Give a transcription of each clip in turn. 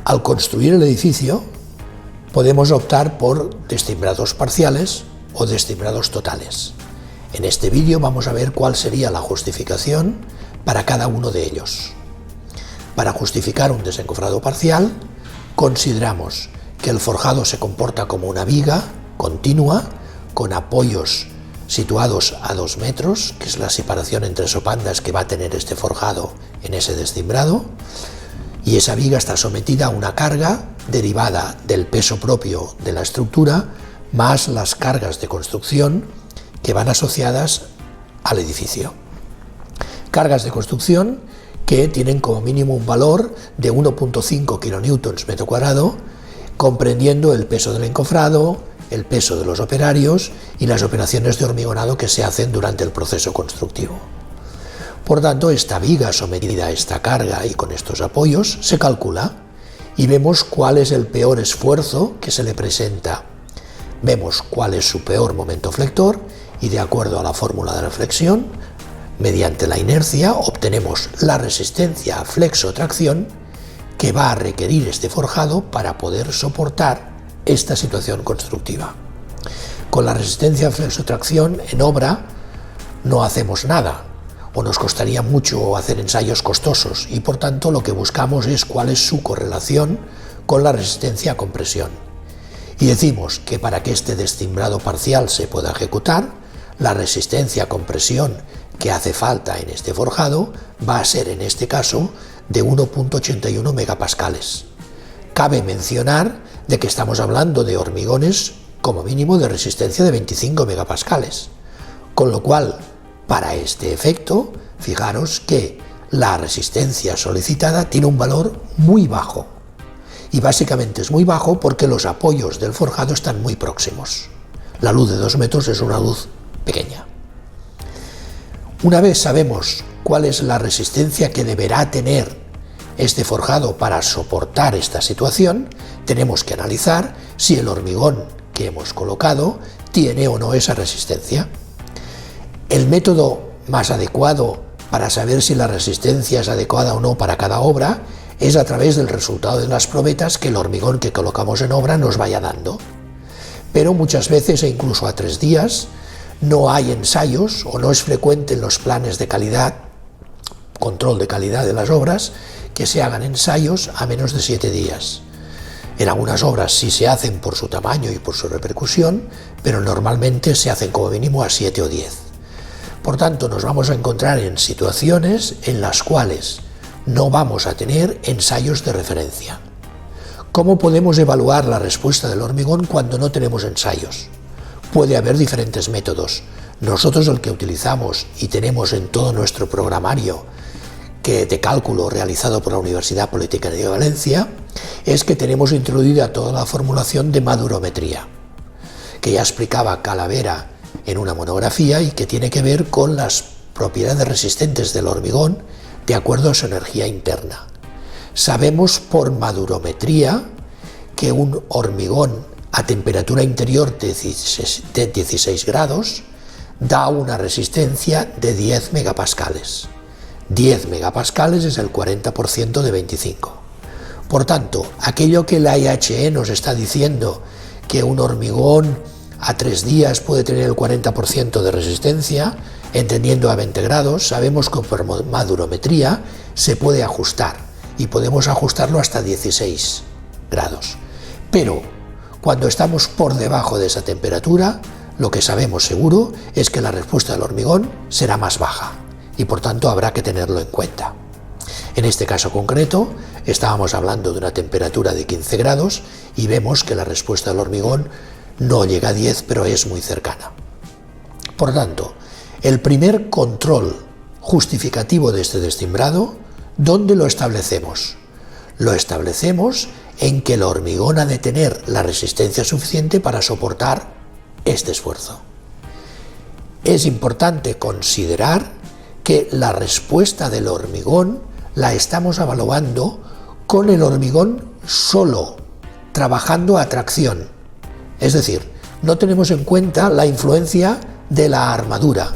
Al construir el edificio, podemos optar por descimbrados parciales o descimbrados totales. En este vídeo vamos a ver cuál sería la justificación para cada uno de ellos. Para justificar un desencofrado parcial, consideramos que el forjado se comporta como una viga continua con apoyos situados a 2 metros, que es la separación entre sopandas que va a tener este forjado en ese descimbrado, y esa viga está sometida a una carga derivada del peso propio de la estructura más las cargas de construcción que van asociadas al edificio. Cargas de construcción que tienen como mínimo un valor de 1,5 kilonewtons metro cuadrado, comprendiendo el peso del encofrado, el peso de los operarios y las operaciones de hormigonado que se hacen durante el proceso constructivo. Por tanto, esta viga sometida a esta carga y con estos apoyos se calcula y vemos cuál es el peor esfuerzo que se le presenta. Vemos cuál es su peor momento flector y, de acuerdo a la fórmula de reflexión, mediante la inercia obtenemos la resistencia a flexo-tracción que va a requerir este forjado para poder soportar esta situación constructiva. Con la resistencia a flexo-tracción en obra no hacemos nada, o nos costaría mucho hacer ensayos costosos, y por tanto lo que buscamos es cuál es su correlación con la resistencia a compresión. Y decimos que para que este descimbrado parcial se pueda ejecutar, la resistencia a compresión que hace falta en este forjado va a ser en este caso de 1,81 megapascales. Cabe mencionar de que estamos hablando de hormigones como mínimo de resistencia de 25 megapascales, con lo cual, para este efecto, fijaros que la resistencia solicitada tiene un valor muy bajo, y básicamente es muy bajo porque los apoyos del forjado están muy próximos. La luz de 2 metros es una luz pequeña. Una vez sabemos cuál es la resistencia que deberá tener este forjado para soportar esta situación, tenemos que analizar si el hormigón que hemos colocado tiene o no esa resistencia. El método más adecuado para saber si la resistencia es adecuada o no para cada obra es a través del resultado de las probetas que el hormigón que colocamos en obra nos vaya dando. Pero muchas veces, e incluso a 3 días, no hay ensayos o no es frecuente en los planes de calidad, control de calidad de las obras, que se hagan ensayos a menos de 7 días. En algunas obras sí se hacen por su tamaño y por su repercusión, pero normalmente se hacen como mínimo a 7 o 10. Por tanto, nos vamos a encontrar en situaciones en las cuales no vamos a tener ensayos de referencia. ¿Cómo podemos evaluar la respuesta del hormigón cuando no tenemos ensayos? Puede haber diferentes métodos. Nosotros el que utilizamos y tenemos en todo nuestro programario de cálculo realizado por la Universidad Politécnica de Valencia es que tenemos introducida toda la formulación de madurometría, que ya explicaba Calavera en una monografía y que tiene que ver con las propiedades resistentes del hormigón de acuerdo a su energía interna. Sabemos por madurometría que un hormigón a temperatura interior de 16 grados da una resistencia de 10 megapascales. 10 megapascales es el 40% de 25. Por tanto, aquello que la IHE nos está diciendo que un hormigón a 3 días puede tener el 40% de resistencia, entendiendo a 20 grados, sabemos que por madurometría se puede ajustar y podemos ajustarlo hasta 16 grados. Pero cuando estamos por debajo de esa temperatura, lo que sabemos seguro es que la respuesta del hormigón será más baja y por tanto habrá que tenerlo en cuenta. En este caso concreto estábamos hablando de una temperatura de 15 grados y vemos que la respuesta del hormigón no llega a 10, pero es muy cercana. Por tanto, el primer control justificativo de este descimbrado, ¿dónde lo establecemos? Lo establecemos en que el hormigón ha de tener la resistencia suficiente para soportar este esfuerzo. Es importante considerar que la respuesta del hormigón la estamos evaluando con el hormigón solo, trabajando a tracción. Es decir, no tenemos en cuenta la influencia de la armadura.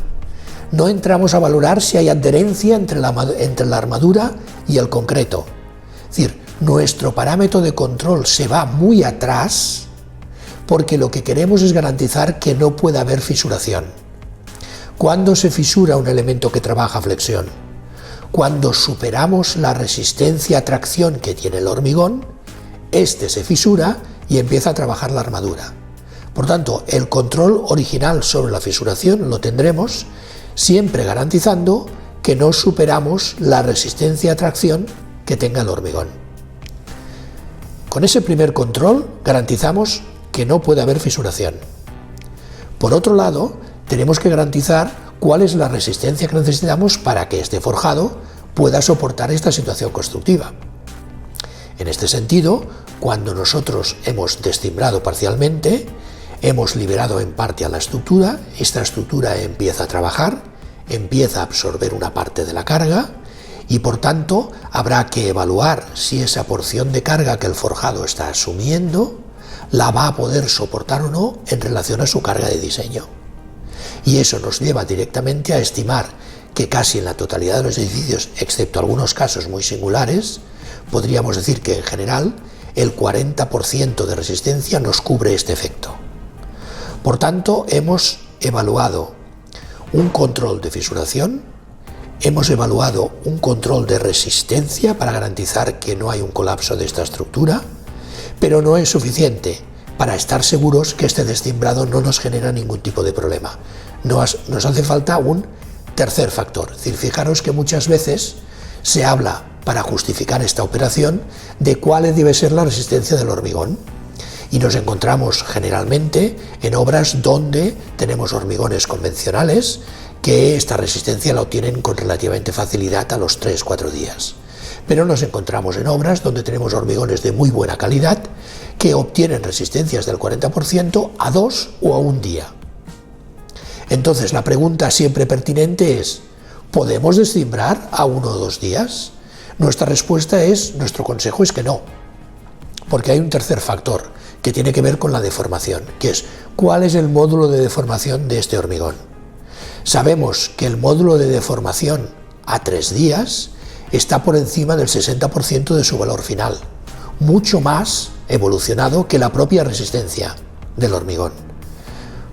No entramos a valorar si hay adherencia entre la armadura y el concreto. Es decir, nuestro parámetro de control se va muy atrás porque lo que queremos es garantizar que no pueda haber fisuración. ¿Cuándo se fisura un elemento que trabaja flexión? Cuando superamos la resistencia a tracción que tiene el hormigón, este se fisura y empieza a trabajar la armadura. Por tanto, el control original sobre la fisuración lo tendremos siempre garantizando que no superamos la resistencia a tracción que tenga el hormigón. Con ese primer control garantizamos que no puede haber fisuración. Por otro lado, tenemos que garantizar cuál es la resistencia que necesitamos para que este forjado pueda soportar esta situación constructiva. En este sentido, cuando nosotros hemos descimbrado parcialmente, hemos liberado en parte a la estructura, esta estructura empieza a trabajar, empieza a absorber una parte de la carga y por tanto habrá que evaluar si esa porción de carga que el forjado está asumiendo la va a poder soportar o no en relación a su carga de diseño. Y eso nos lleva directamente a estimar que casi en la totalidad de los edificios, excepto algunos casos muy singulares, podríamos decir que en general el 40% de resistencia nos cubre este efecto. Por tanto, hemos evaluado un control de fisuración, hemos evaluado un control de resistencia para garantizar que no hay un colapso de esta estructura, pero no es suficiente para estar seguros que este descimbrado no nos genera ningún tipo de problema. Nos hace falta un tercer factor. Es decir, fijaros que muchas veces se habla, para justificar esta operación, de cuál debe ser la resistencia del hormigón. Y nos encontramos generalmente en obras donde tenemos hormigones convencionales que esta resistencia la obtienen con relativamente facilidad a los 3-4 días. Pero nos encontramos en obras donde tenemos hormigones de muy buena calidad que obtienen resistencias del 40% a 2 o a 1 día. Entonces la pregunta siempre pertinente es, ¿podemos descimbrar a 1 o 2 días? Nuestra respuesta es, nuestro consejo es que no, porque hay un tercer factor que tiene que ver con la deformación, que es ¿cuál es el módulo de deformación de este hormigón? Sabemos que el módulo de deformación a 3 días está por encima del 60% de su valor final, mucho más evolucionado que la propia resistencia del hormigón.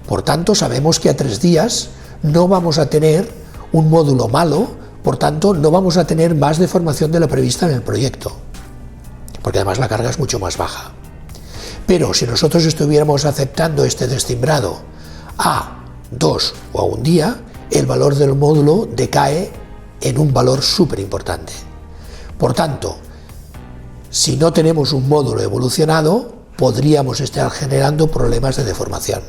Por tanto, sabemos que a 3 días no vamos a tener un módulo malo, por tanto, no vamos a tener más deformación de la prevista en el proyecto, porque además la carga es mucho más baja. Pero si nosotros estuviéramos aceptando este descimbrado a 2 o a 1 día, el valor del módulo decae en un valor súper importante. Por tanto, si no tenemos un módulo evolucionado, podríamos estar generando problemas de deformación.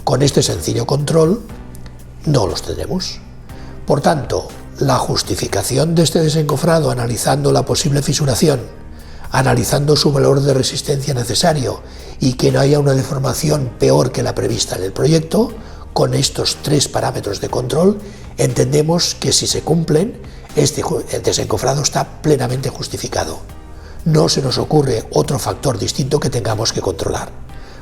Con este sencillo control no los tenemos. Por tanto, la justificación de este desencofrado analizando la posible fisuración, analizando su valor de resistencia necesario y que no haya una deformación peor que la prevista en el proyecto, con estos 3 parámetros de control, entendemos que si se cumplen, este desencofrado está plenamente justificado. No se nos ocurre otro factor distinto que tengamos que controlar.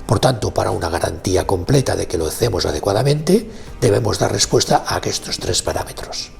Por tanto, para una garantía completa de que lo hacemos adecuadamente, debemos dar respuesta a estos 3 parámetros.